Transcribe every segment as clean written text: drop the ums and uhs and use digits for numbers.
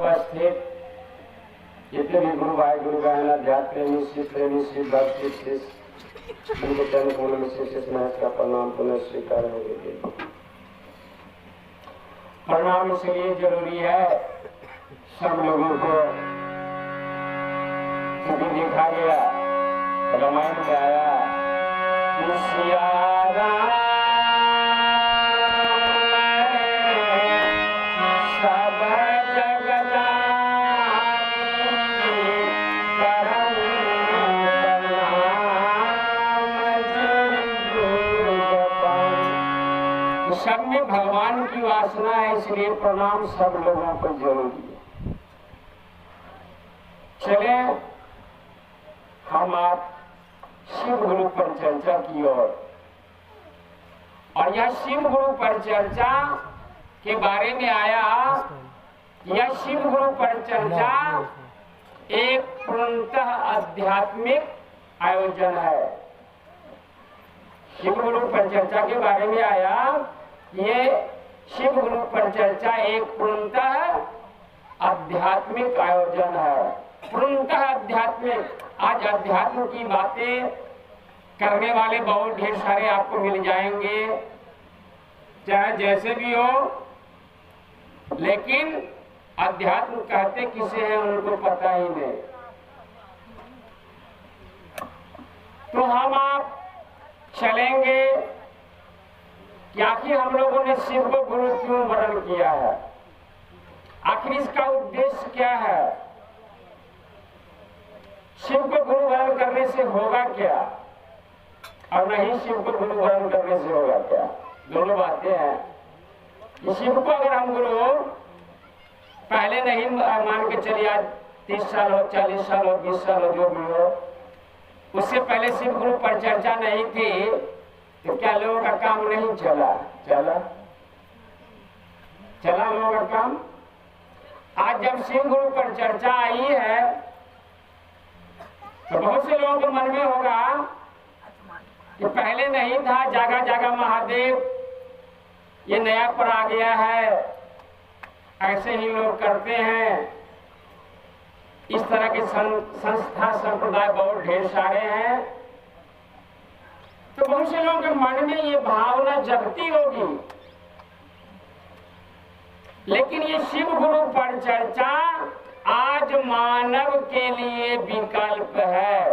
उपस्थित जितने भी गुरु भाई गुरु बहन अध्यात्म प्रेमी श्री भक्ति उनके चरण कमल में शेष महस का प्रणाम पुनः स्वीकार होगी। प्रणाम इसलिए जरूरी है, सब लोगों को कभी देखा गया रामायण में आया सिया राम सब में भगवान की वासना है, इसलिए प्रणाम सब लोगों को जरूरी है। चले हम आप शिव गुरु पर चर्चा की और यह शिव गुरु पर चर्चा के बारे में आया। यह शिव गुरु पर चर्चा एक पूर्णतः आध्यात्मिक आयोजन है। शिव गुरु पर चर्चा के बारे में आया, ये शिव गुरु पर चर्चा एक पूर्णतः आध्यात्मिक आयोजन है। पूर्णतः आध्यात्मिक। आज अध्यात्म की बातें करने वाले बहुत ढेर सारे आपको मिल जाएंगे, चाहे जैसे भी हो, लेकिन अध्यात्म कहते किसे है उनको पता ही नहीं। तो हम आप चलेंगे कि आखिर हम लोगों ने शिव को गुरु क्यों वर्ण किया है, आखिर इसका उद्देश्य क्या है, शिव को गुरु वर्ण करने से होगा क्या और नहीं शिव को गुरु वर्ण करने से होगा क्या। दोनों बातें हैं। शिव को अगर हम गुरु पहले नहीं मान के चलिए, आज 30 साल हो, 40 साल हो, 20 साल हो, जो भी हो, उससे पहले शिव गुरु पर चर्चा नहीं थी, तो क्या लोगों का काम नहीं चला? चला लोगों का काम। आज जब शिव गुरु पर चर्चा आई है तो बहुत से लोगों के मन में होगा कि पहले नहीं था, जागा जागा महादेव, ये नया पर आ गया है, ऐसे ही लोग करते हैं। इस तरह के संस्था संप्रदाय बहुत ढेर सारे हैं। तो बहुत से लोगों के मन में ये भावना जगती होगी, लेकिन ये शिव गुरु पर चर्चा आज मानव के लिए विकल्प है।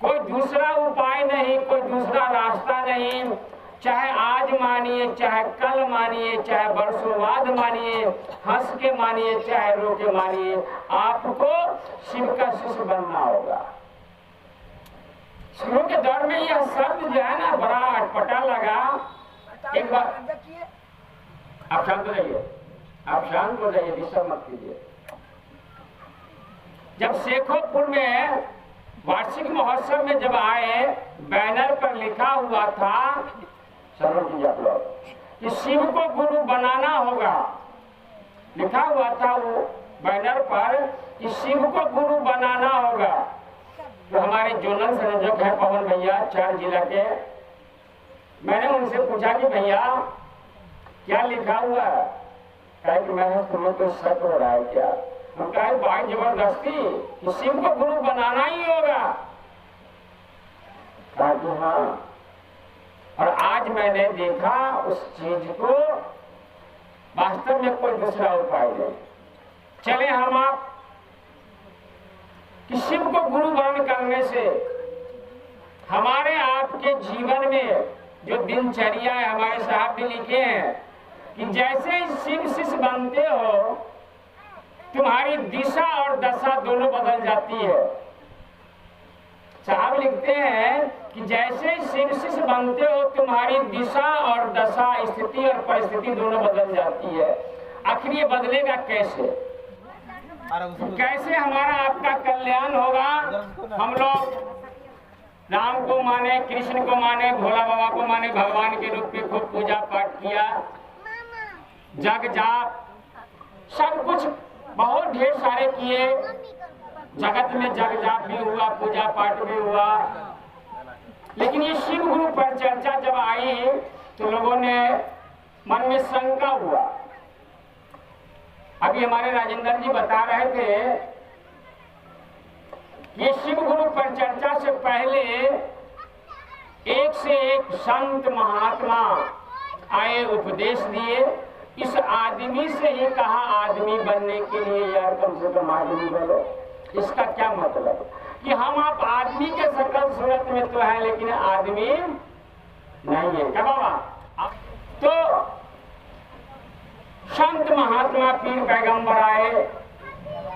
कोई दूसरा उपाय नहीं, कोई दूसरा रास्ता नहीं। चाहे आज मानिए, चाहे कल मानिए, चाहे वर्षों बाद मानिए, हंस के मानिए, चाहे रो के मानिए, आपको शिव का शिष्य बनना होगा। शुरू के दौर में यह शब्द जो है ना बड़ा अटपटा लगा। एक बार आप शांत हो जाइए, आप शांत हो जाइए, डिस्टर्ब मत कीजिए। जब शेखोपुर में वार्षिक महोत्सव में जब आए, बैनर पर लिखा हुआ था, सर्व कीजिए आप लोग, कि शिव को गुरु बनाना होगा। लिखा हुआ था वो बैनर पर कि शिव को गुरु बनाना होगा। तो हमारे जोनल संयोजक है पवन भैया, 4 जिला के, मैंने उनसे पूछा कि भैया क्या लिखा हुआ है? कहा कि मैं तुम्हें तो शक हो रहा है क्या? हम कहा भाई जबरदस्ती कि शिव को गुरु बनाना ही होगा। कहा कि हाँ। और आज मैंने देखा उस चीज को, वास्तव में कोई दूसरा उपाय नहीं। चले हम आप कि शिव को गुरु वर्ण करने से हमारे आपके जीवन में जो दिनचर्या है, हमारे साहब भी लिखे हैं कि जैसे ही शिव शिष्य बनते हो, तुम्हारी दिशा और दशा दोनों बदल जाती है। साहब लिखते हैं कि जैसे ही शिव शिष्य बनते हो, तुम्हारी दिशा और दशा, स्थिति और परिस्थिति दोनों बदल जाती है। आखिर ये बदलेगा कैसे? कैसे हमारा आपका कल्याण होगा? हम लोग राम को माने, कृष्ण को माने, भोला बाबा को माने, भगवान के रूप में खूब पूजा पाठ किया, जग जाप सब कुछ बहुत ढेर सारे किए। जगत में जग जाप भी हुआ, पूजा पाठ भी हुआ। लेकिन ये शिव गुरु पर चर्चा जब आई तो लोगों ने मन में शंका हुआ अभी हमारे राजेंद्र जी बता रहे थे कि शिव गुरु पर चर्चा से पहले एक से एक संत महात्मा आए, उपदेश दिए। इस आदमी से ही कहा आदमी बनने के लिए यार कम से कम आदमी बनो। इसका क्या मतलब कि हम आप आदमी के शकल सूरत में तो है लेकिन आदमी नहीं है क्या बाबा? तो संत महात्मा पीर पैगंबर आए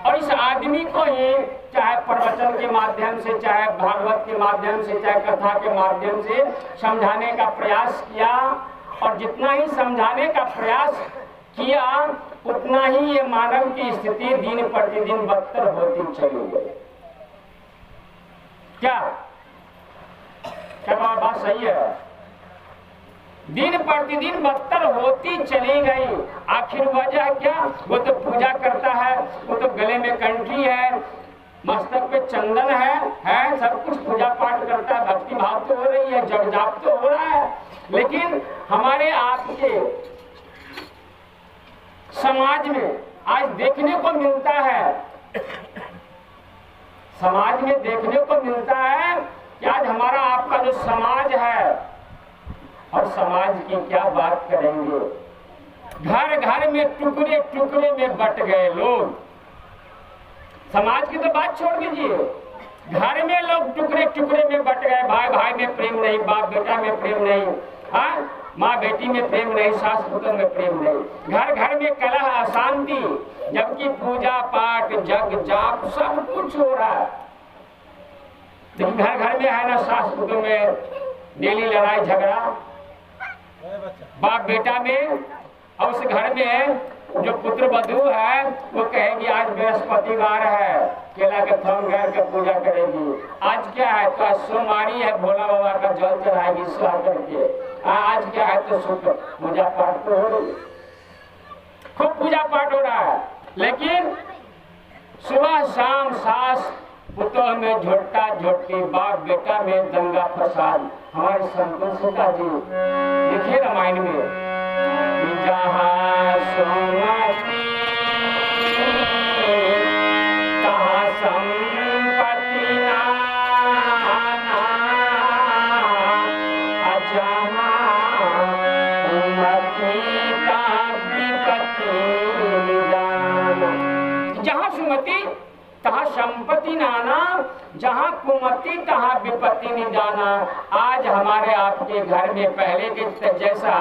और इस आदमी को ही चाहे प्रवचन के माध्यम से, चाहे भागवत के माध्यम से, चाहे कथा के माध्यम से समझाने का प्रयास किया। और जितना ही समझाने का प्रयास किया उतना ही ये मानव की स्थिति दिन प्रतिदिन बदतर होती चली गई। क्या बात सही है? दिन प्रतिदिन बदतर होती चली गई। आखिर वजह क्या? वो तो पूजा करता है, वो तो गले में कंठी है, मस्तक पे चंदन है, सब कुछ पूजा पाठ करता है, भक्ति भाव तो हो रही है, जप जाप तो हो रहा है। लेकिन हमारे आपके समाज में आज देखने को मिलता है, समाज में देखने को मिलता है कि आज हमारा आपका जो समाज है, और समाज की क्या बात करेंगे, घर घर में टुकड़े टुकड़े में बट गए लोग। समाज की तो बात छोड़ दीजिए, घर में लोग टुकड़े टुकड़े में बट गए। भाई भाई में प्रेम नहीं, बाप बेटा में प्रेम नहीं, हाँ माँ बेटी में प्रेम नहीं, सास पुत्र में प्रेम नहीं। घर घर में कलह अशांति, जबकि पूजा पाठ जग जाप सब कुछ हो रहा है। लेकिन घर घर में है ना, सास पुत्र में डेली लड़ाई झगड़ा, बाप बेटा में। और उस घर में जो पुत्र वधू है वो कहेगी आज बृहस्पतिवार है, केला के थम घर के पूजा करेगी। आज क्या है? तो आज सोमवारी है, भोला बाबा का जल चढ़ाएगी स्नान करके। आज क्या है? तो शुक्र पूजा पाठ तो हो रही, खूब पूजा पाठ हो रहा है। लेकिन सुबह शाम सास पुतोह में झोटा झोटी, बाप बेटा में दंगा फसाद। हमारे संतोषिका जी लिखे रामायण में, जहाँ सुमति तहाँ संपत्ति नाना, जहाँ सुमति तहाँ विपत्ति निदाना। जहाँ सुमति तहाँ संपत्ति नाना, जहाँ कुमति तहाँ विपत्ति निदाना। आज हमारे आपके घर में पहले के जैसा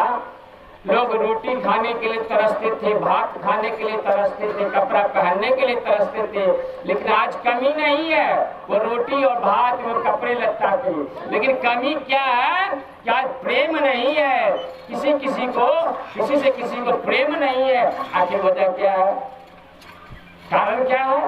लोग रोटी खाने के लिए तरसते थे, भात खाने के लिए तरसते थे, कपड़ा पहनने के लिए तरसते थे। लेकिन आज कमी नहीं है, वो रोटी और भात और कपड़े लत्ता की। लेकिन कमी क्या है कि आज प्रेम नहीं है, किसी से किसी को प्रेम नहीं है। आखिर वजह क्या है? कारण क्या है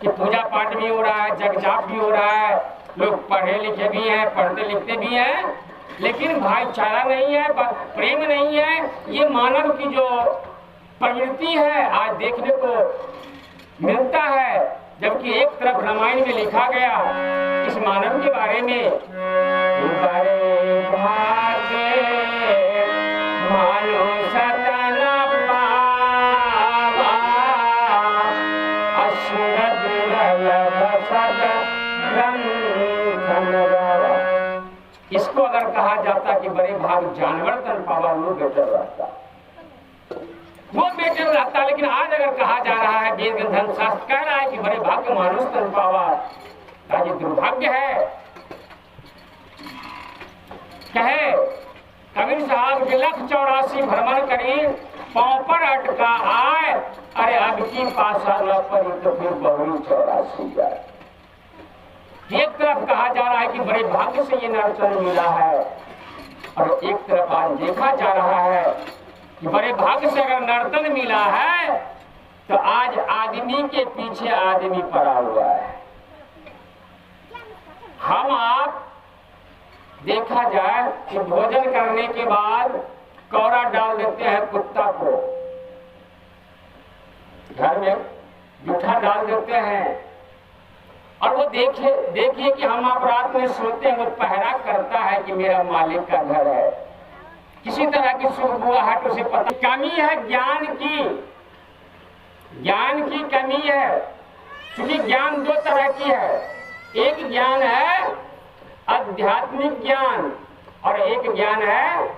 कि पूजा पाठ भी हो रहा है, जग जाप भी हो रहा है, लोग पढ़े लिखे भी हैं, पढ़ते लिखते भी हैं, लेकिन भाईचारा नहीं है, प्रेम नहीं है। ये मानव की जो प्रवृत्ति है आज देखने को मिलता है। जबकि एक तरफ रामायण में लिखा गया इस मानव के बारे में, बड़े भागे मानो सतन पावा, असुर दुर्लभ सद ग्रंथन गावा। इसको अगर कहा जाता कि बड़े भाग जानवर तन पावा, वो बेटर रहता, वो बेटर रहता। लेकिन आज अगर कहा जा रहा है, वेद ग्रंथ शास्त्र कह रहा है कि बड़े भाग मानुष तन पावा, आज दुर्भाग्य है। कहे कबीर साहब के 184 भ्रमण करी, पांव पर अटका आए, अरे अब की पासा न पड़ी तो फिर बहुरी 84 जाए। एक तरफ कहा जा रहा है कि बड़े भाग्य से ये नर्तन मिला है, और एक तरफ आज देखा जा रहा है कि बड़े भाग्य से अगर नर्तन मिला है तो आज आदमी के पीछे आदमी पड़ा हुआ है। हम आप देखा जाए कि भोजन करने के बाद कौरा डाल देते हैं कुत्ता को, घर में जूठा डाल देते हैं, और वो देखिए कि हम आप रात में सोते हैं, वो पहरा करता है कि मेरा मालिक का घर है। किसी तरह की सुख बुआहट उसे पता। कमी है ज्ञान की, ज्ञान की कमी है, क्योंकि ज्ञान दो तरह की है। एक ज्ञान है आध्यात्मिक ज्ञान और एक ज्ञान है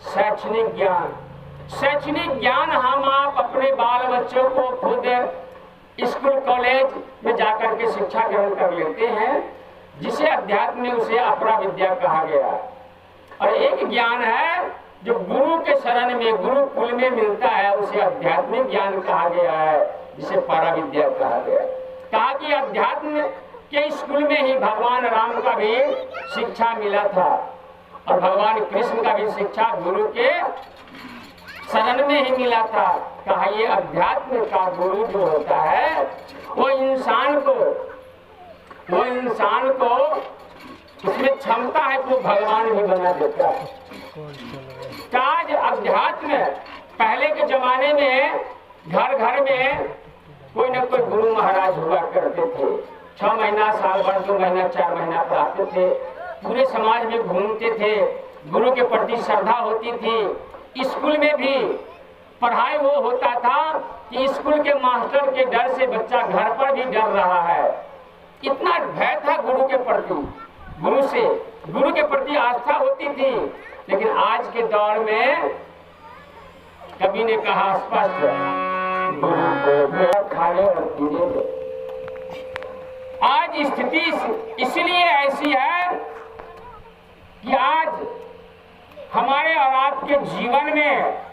शैक्षणिक ज्ञान। शैक्षणिक ज्ञान हम आप अपने बाल बच्चों को खुद स्कूल कॉलेज में जाकर के शिक्षा ग्रहण कर लेते हैं, जिसे अध्यात्म में उसे अपरा विद्या कहा गया। और एक ज्ञान है जो गुरु के शरण में गुरुकुल में मिलता है, उसे आध्यात्मिक ज्ञान कहा गया है, जिसे परा विद्या कहा गया। कहा कि अध्यात्म के स्कूल में ही भगवान राम का भी शिक्षा मिला था और भगवान कृष्ण का भी शिक्षा गुरु के शरण में ही मिला था। कहा ये अध्यात्म का गुरु जो होता है वो इंसान को उसमें क्षमता है तो भगवान भी बना देता है। आज अध्यात्म पहले के जमाने में घर घर में कोई न कोई गुरु महाराज हुआ करते थे। 6 महीना, साल भर, 2 महीना, 4 महीना पढ़ाते थे, पूरे समाज में घूमते थे, गुरु के प्रति श्रद्धा होती थी। स्कूल में भी पढ़ाई वो होता था कि स्कूल के मास्टर के डर से बच्चा घर पर भी डर रहा है। इतना भय था गुरु के प्रति, गुरु के प्रति आस्था होती थी। लेकिन आज के दौर में कभी ने कहा स्पष्ट, गुरु को खाने और पीने दो। आज स्थिति इसलिए ऐसी है कि आज हमारे और आपके जीवन में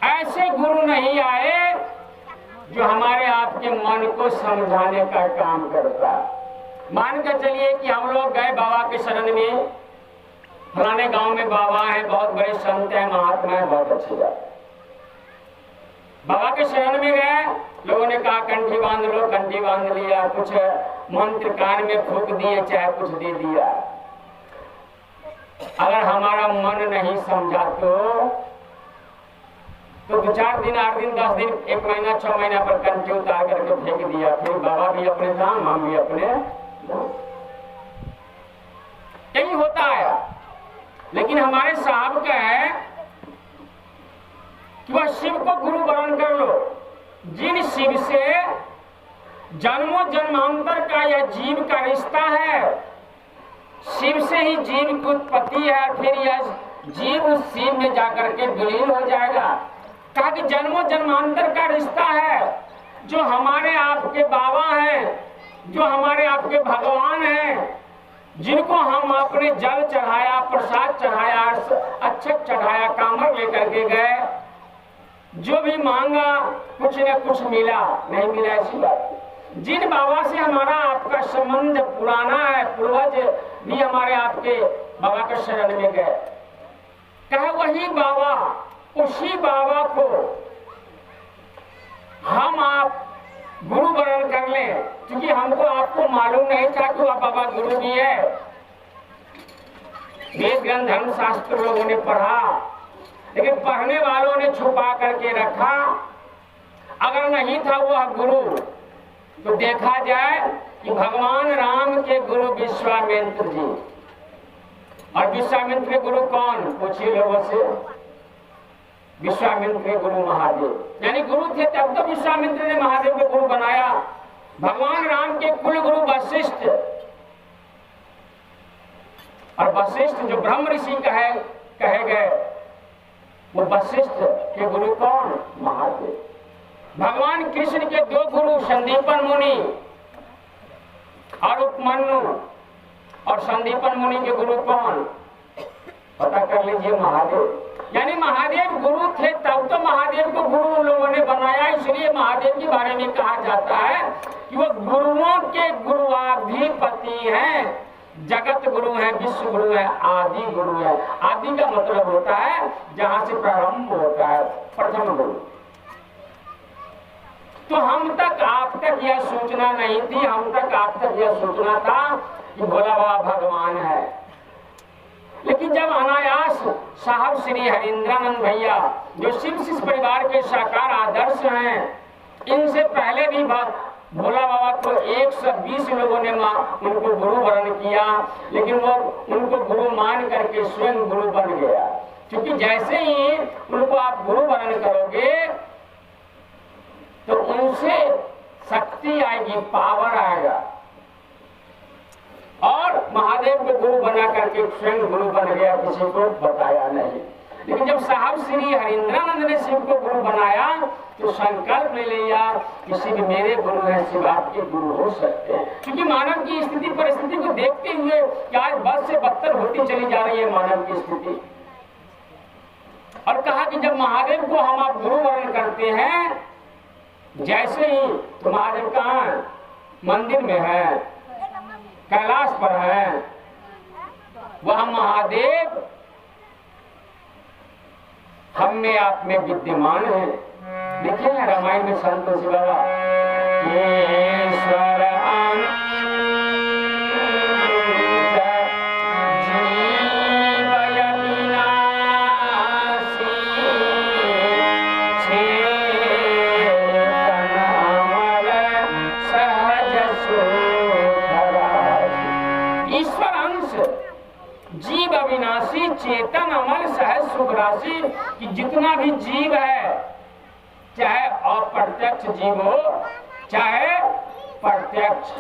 ऐसे गुरु नहीं आए जो हमारे आपके मन को समझाने का काम करता। मान कर चलिए कि हम लोग गए बाबा के शरण में, फलाने गांव में बाबा हैं, बहुत बड़े संत हैं, महात्मा हैं, बहुत अच्छी बात। बाबा के शरण में गए, लोगों ने कहा कंठी बांध लो, कंठी बांध लिया, कुछ मंत्र कान में फूंक दिए, चाहे कुछ दे दिया। अगर हमारा मन नहीं समझा तो 2-4 दिन, 8 दिन, 10 दिन, 1 महीना, 6 महीना पर कंठी उतार करके फेंक दिया। फिर बाबा भी अपने धाम, हम भी अपने धाम। यही होता है। लेकिन हमारे साहब का है कि वह शिव को गुरु वरण कर लो। जिन शिव से जन्मों जन्मांतर का यह जीव का रिश्ता है, शिव से ही जीव की उत्पत्ति है, फिर यह जीव उस शिव में जाकर के विलीन हो जाएगा। कहा कि जन्मों जन्मांतर का रिश्ता है। जो हमारे आपके बाबा हैं, जो हमारे आपके भगवान हैं, जिनको हम अपने जल चढ़ाया, प्रसाद चढ़ाया, अक्षत चढ़ाया, कामर लेकर के गए, जो भी मांगा कुछ न कुछ मिला, नहीं मिला ऐसी बात। जिन बाबा से हमारा आपका संबंध पुराना है, पूर्वज भी हमारे आपके बाबा के शरण में गए, कहे वही बाबा, उसी बाबा को हम आप गुरु वरण कर लें। क्योंकि हमको आपको मालूम नहीं था कि वह बाबा गुरु भी है। वेद ग्रंथ धर्म शास्त्र लोगों ने पढ़ा, लेकिन पढ़ने वालों ने छुपा करके रखा। अगर नहीं था वह गुरु तो देखा जाए कि भगवान राम के गुरु विश्वामित्र जी, और विश्वामित्र के गुरु कौन, पूछिए लोगों से। विश्वामित्र के गुरु महादेव, यानी गुरु थे तब तो विश्वामित्र ने महादेव को गुरु बनाया। भगवान राम के कुल गुरु वशिष्ठ, और वशिष्ठ जो ब्रह्म ऋषि कहे गए, वो वशिष्ठ के गुरु कौन, महादेव। भगवान कृष्ण के 2 गुरु संदीपन मुनि और उपमन्यु, और संदीपन मुनि के गुरु कौन, पता कर लीजिए, महादेव। यानी महादेव गुरु थे तब तो महादेव को गुरु लोगों ने बनाया। इसलिए महादेव के बारे में कहा जाता है कि वो गुरुओं के गुरुआधिपति हैं, जगत गुरु है, विश्व गुरु है, आदि गुरु है। आदि का मतलब होता है जहां से प्रारंभ होता है, प्रथम गुरु। तो हम तक आप तक यह सूचना नहीं थी, हम तक आप तक यह सूचना था कि भोला बाबा भगवान है। लेकिन जब अनायास साहब श्री हरिंद्रानंद भैया, जो शिव शिष्य परिवार के साकार आदर्श हैं, इनसे पहले भी भोला बाबा को 120 लोगों ने उनको गुरु वरण किया, लेकिन वो उनको गुरु मान करके स्वयं गुरु बन गया। क्योंकि जैसे ही उनको आप गुरु वरण करोगे तो उसे शक्ति आएगी, पावर आएगा। और महादेव को गुरु बना करके स्वयं गुरु बन गया, किसी को बताया नहीं। लेकिन जब साहब श्री हरिंद्रानंद ने शिव को गुरु बनाया तो संकल्प ले लिया किसी भी मेरे गुरु हैं, शिव आपके गुरु हो सकते हैं। क्योंकि मानव की स्थिति परिस्थिति को देखते हुए कि आज बद से बदतर होती चली जा रही है मानव की स्थिति, और कहा कि जब महादेव को हम आप गुरु वर्ण करते हैं, जैसे ही तो महादेव कहाँ मंदिर में है, कैलाश पर है, वह महादेव हम में आप में विद्यमान है। देखिए रामायण में संत शिव बाबा ईश्वर जीव अविनाशी चेतन अमर सहज सुख राशि, कि जितना भी जीव है, चाहे अप्रत्यक्ष जीव हो चाहे प्रत्यक्ष,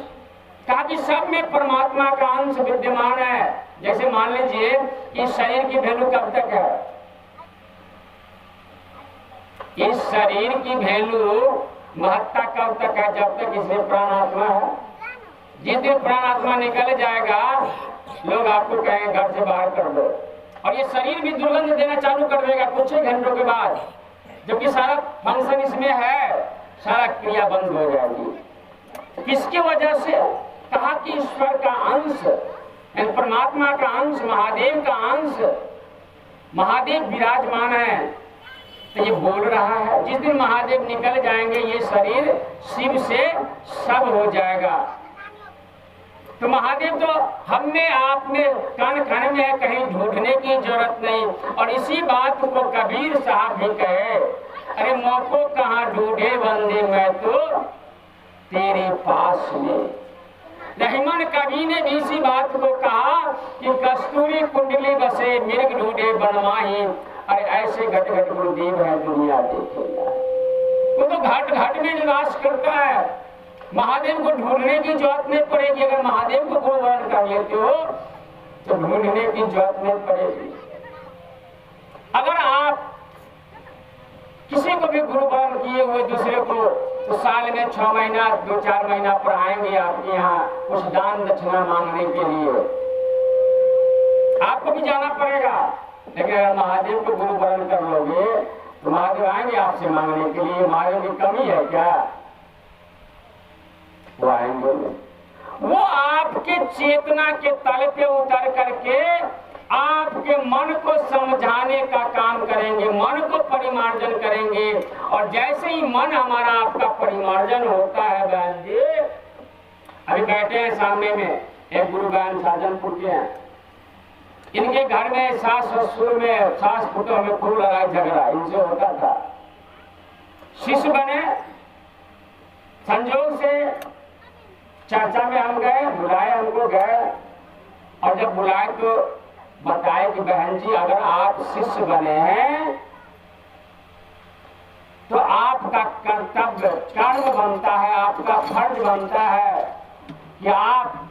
कहा कि सब में परमात्मा का अंश विद्यमान है। जैसे मान लीजिए इस शरीर की वैल्यू कब तक है, इस शरीर की वैल्यू महत्ता कब तक है, जब तक इसमें प्राण आत्मा है। जिस दिन प्राण आत्मा निकल जाएगा लोग आपको कहेंगे घर से बाहर कर दो, और ये शरीर भी दुर्गंध देना चालू कर देगा कुछ ही घंटों के बाद, जबकि सारा फंक्शन इसमें है, सारा क्रिया बंद हो जाएगी। किसकी वजह से, कहा कि ईश्वर का अंश, परमात्मा का अंश, महादेव का अंश, महादेव विराजमान है, तो ये बोल रहा है जिस दिन महादेव निकल जाएंगे ये शरीर शिव से सब हो जाएगा। तो महादेव तो हम में आप में कण कण में है, कहीं ढूंढने की जरूरत नहीं। और इसी बात को कबीर साहब भी कहे, अरे मौको कहाँ ढूंढे बंदे मैं तो तेरे पास में। रहीमन कवि ने भी इसी बात को कहा कि कस्तूरी कुंडली बसे मिर्ग ढूंढे बनवाही, अरे ऐसे घट घट गुरुदेव है दुनिया देखेगा। वो तो घट घट में निवास करता है, महादेव को ढूंढने की जरूरत नहीं पड़ेगी। अगर महादेव को गुरु वर्ण कर लेते हो तो ढूंढने की जरूरत नहीं पड़ेगी। अगर आप किसी को भी गुरु वर्ण किए हुए दूसरे को, तो साल में 6 महीना 2-4 महीना पढ़ाएंगे आपके यहाँ कुछ दान दक्षिणा मांगने के लिए, आपको भी जाना पड़ेगा। लेकिन अगर महादेव को गुरु वर्ण कर लोगे तो महादेव आएंगे आपसे मांगने के लिए। महादेव की कमी है क्या, वो आएंगे। वो आपके चेतना के तल पे उतर करके आपके मन को समझाने का काम करेंगे, मन को परिमार्जन करेंगे। और जैसे ही मन हमारा आपका परिमार्जन होता है, बहन जी अभी बैठे हैं सामने में एक गुरु बहन साजनपुर के हैं, इनके घर में सास ससुर में सास पुतों में खूब लड़ाई झगड़ा इनसे होता था। शिष्य बने, संजोग से चर्चा में हम गए, बुलाए हमको गए, और जब बुलाए तो बताए कि बहन जी अगर आप शिष्य बने हैं तो आपका कर्तव्य कर्म बनता है, आपका फर्ज बनता है कि आप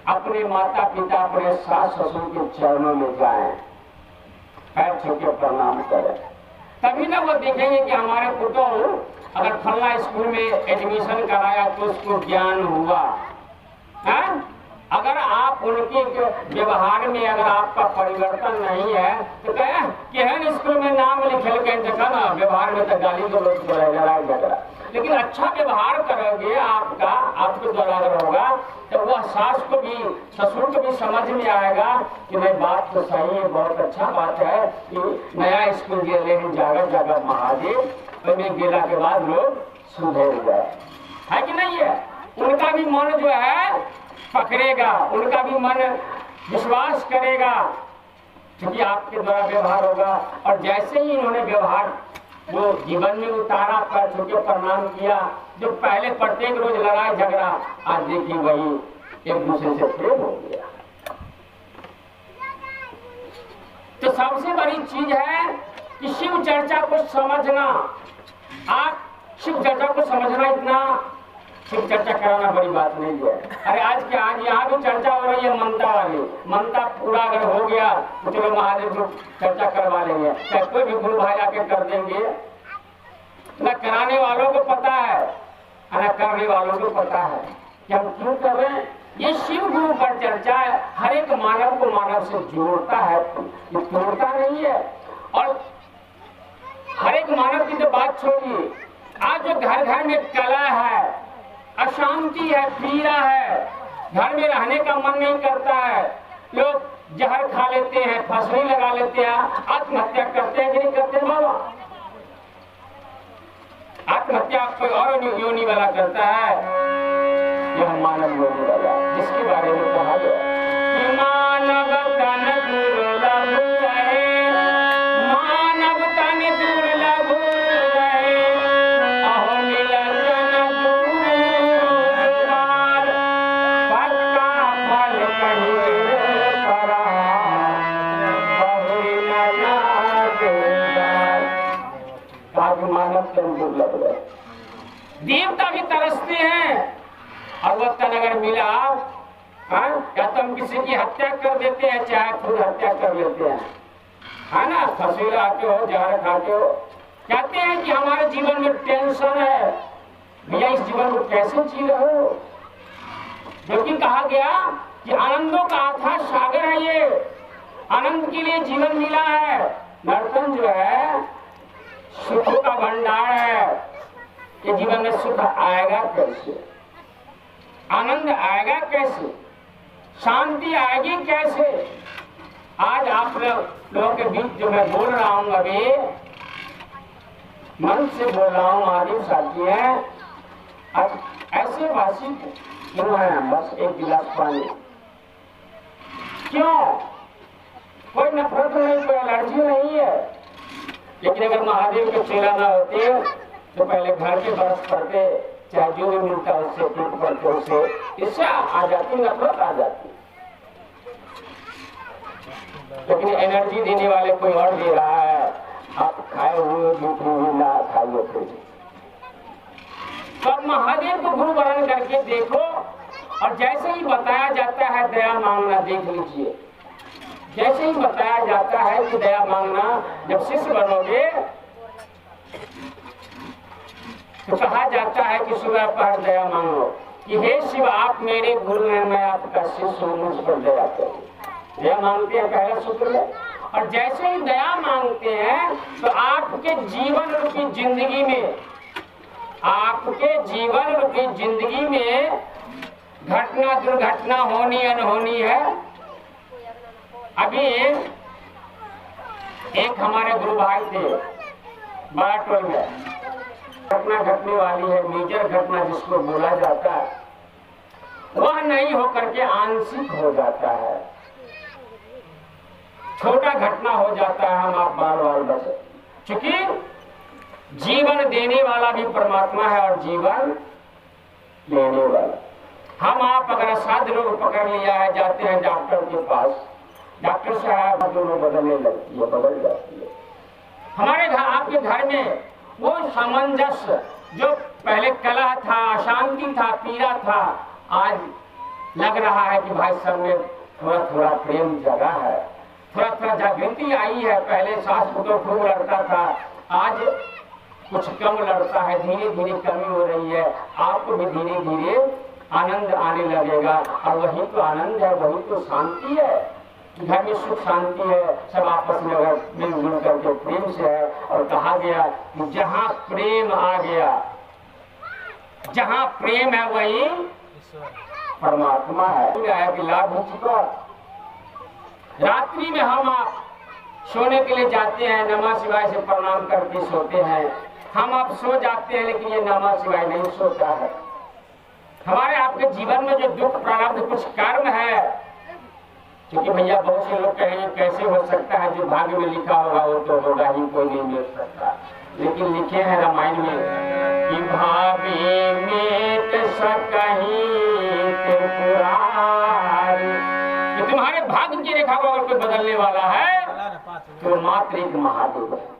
अपने माता पिता अपने सास ससुर के चरणों में जाएं, पैर छू के प्रणाम करें। तभी ना वो देखेंगे कि हमारे पुतों अगर फला स्कूल में एडमिशन कराया तो उसको ज्ञान हुआ है? अगर आप उनके व्यवहार में अगर आपका परिवर्तन नहीं है तो कहें केहन स्कूल में नाम लिखल के देखा ना व्यवहार में तो गाली तो लोग लड़ाई झगड़ा। लेकिन अच्छा व्यवहार करोगे आपका आपके द्वारा अगर होगा तो वह सास को भी ससुर को भी समझ में आएगा कि नहीं बात तो सही है, बहुत अच्छा बात है कि नया स्कूल लेकिन जगह जगह महादेव में गिरा के बाद लोग सुधर गए, है कि नहीं है। उनका भी मन जो है पकड़ेगा, उनका भी मन विश्वास करेगा क्योंकि आपके द्वारा व्यवहार होगा। और जैसे ही इन्होंने व्यवहार वो जीवन में उतारा, पैर छू के प्रणाम किया, जो पहले प्रत्येक रोज लड़ाई झगड़ा आज देखिए वही एक दूसरे से प्रेम हो गया। तो सबसे बड़ी चीज है कि शिव चर्चा को समझना। आप शिव चर्चा को समझना इतना, शिव चर्चा कराना बड़ी बात नहीं है। अरे आज के आज यहाँ भी चर्चा हो रही है मनता वाली, मनता पूरा अगर हो गया तो चलो महादेव को चर्चा करवा लेंगे, चाहे कोई भी गुरु भाई आके कर देंगे। न कराने वालों को पता है न करने वालों को पता है कि हम क्यों कर रहे हैं। ये शिव गुरु पर चर्चा है, हर एक मानव को मानव से जोड़ता है, ये तोड़ता नहीं है। और हर एक मानव की तो बात छोड़िए, आज जो घर घर में कला है, अशांति है, पीड़ा है, घर में रहने का मन नहीं करता है, लोग जहर खा लेते हैं, फंसरी लगा लेते हैं, आत्महत्या करते हैं कि नहीं करते बाबा? आत्महत्या कोई और योनि वाला करता है, यह मानव योनि वाला, जिसके बारे में कहा गया कि मानव तन दुर्लभ है, मानव तन दुर्लभ है, अहो मिलन दूरबार, पक्का फल कहीं परा, बहु न देदार। कहा मानव तन दुर्लभ है, देवता भी तरसते हैं और वह तन अगर मिला, या तो हम किसी की हत्या कर देते हैं, चाहे खुद हत्या कर लेते हैं, है ना? फंसी लाते हो, जहर खाते हो, कहते हैं कि हमारे जीवन में टेंशन है। भैया इस जीवन को कैसे जी रहे हो? लेकिन कहा गया कि आनंदों का अथाह सागर है ये, आनंद के लिए जीवन मिला है। नर्तन जो है सुख का भंडार है, ये जीवन में सुख आएगा कैसे, आनंद आएगा कैसे, शांति आएगी कैसे? आज आप लोगों के बीच जो मैं बोल रहा हूं, अभी मन से बोल रहा हूं, महादेव साथी है, आज ऐसे वासी क्यों है? बस एक गिलास पानी, क्यों? कोई नफरत नहीं, कोई एलर्जी नहीं है। लेकिन अगर महादेव के चेला ना होते तो पहले घर के बरस पड़ते, चाहे जो भी मिलता उससे टूट पड़ते, उससे इससे आ जाती, नफरत आ जाती। लेकिन एनर्जी देने वाले कोई और दे रहा है, आप खाए हुए भी ना खाइए फिर। तो अब महादेव को गुरु वरण करके देखो, और जैसे ही बताया जाता है दया मांगना, देख लीजिए, जैसे ही बताया जाता है कि दया मांगना, जब शिष्य बनोगे तो कहा जाता है कि सुबह पर दया मांगो कि हे शिव आप मेरे गुरु हैं, मैं आपका शिष्य हूँ, मुझ पर दया करो। दया मांगते हैं पहले सूत्र में, और जैसे ही दया मांगते हैं तो आपके जीवन रूपी जिंदगी में, आपके जीवन रूपी जिंदगी में घटना दुर्घटना होनी अनहोनी है। अभी एक हमारे गुरु भाई थे बाराटोल में, घटना घटने वाली है, मेजर घटना जिसको बोला जाता है, वह नहीं होकर के आंशिक हो जाता है, छोटा घटना हो जाता है, हम आप बार बार बचे। क्योंकि जीवन देने वाला भी परमात्मा है और जीवन लेने वाला। हम आप अगर असाध्य रोग पकड़ लिया है, जाते हैं डॉक्टर के पास, डॉक्टर साहब दोनों बदलने लगती है, बदल जाती है। हमारे घर, आपके घर में वो सामंजस्य जो पहले कला था, अशांति था, पीड़ा था, आज लग रहा है कि भाई सब में थोड़ा थोड़ा प्रेम जगा है, थोड़ा थोड़ा जागृति आई है। पहले सास पुतों खूब लड़ता था, आज कुछ कम लड़ता है, धीरे धीरे कमी हो रही है। आपको भी धीरे धीरे आनंद आने लगेगा, और वही तो आनंद है, वही तो शांति है। घर में सुख शांति है, सब आपस में अगर मिलजुल करके प्रेम से है। और कहा गया कि जहाँ प्रेम आ गया, जहाँ प्रेम है वही परमात्मा है। आया कि लाभ हो चुका। रात्रि में हम आप सोने के लिए जाते हैं, नमः शिवाय से प्रणाम करके सोते हैं। हम आप सो जाते हैं, लेकिन ये नमः शिवाय नहीं सोता है। हमारे आपके जीवन में जो दुख प्रारब्ध कुछ कर्म है, क्योंकि भैया बहुत से लोग कहेंगे कैसे हो सकता है, जो भाग्य में लिखा होगा वो तो होगा ही, कोई नहीं मिल सकता। लेकिन लिखे हैं रामायण में कि भाभी में सकहीं कि तुम्हारे भाग्य की रेखा को अगर कोई बदलने वाला है तो मात्र एक महादेव है।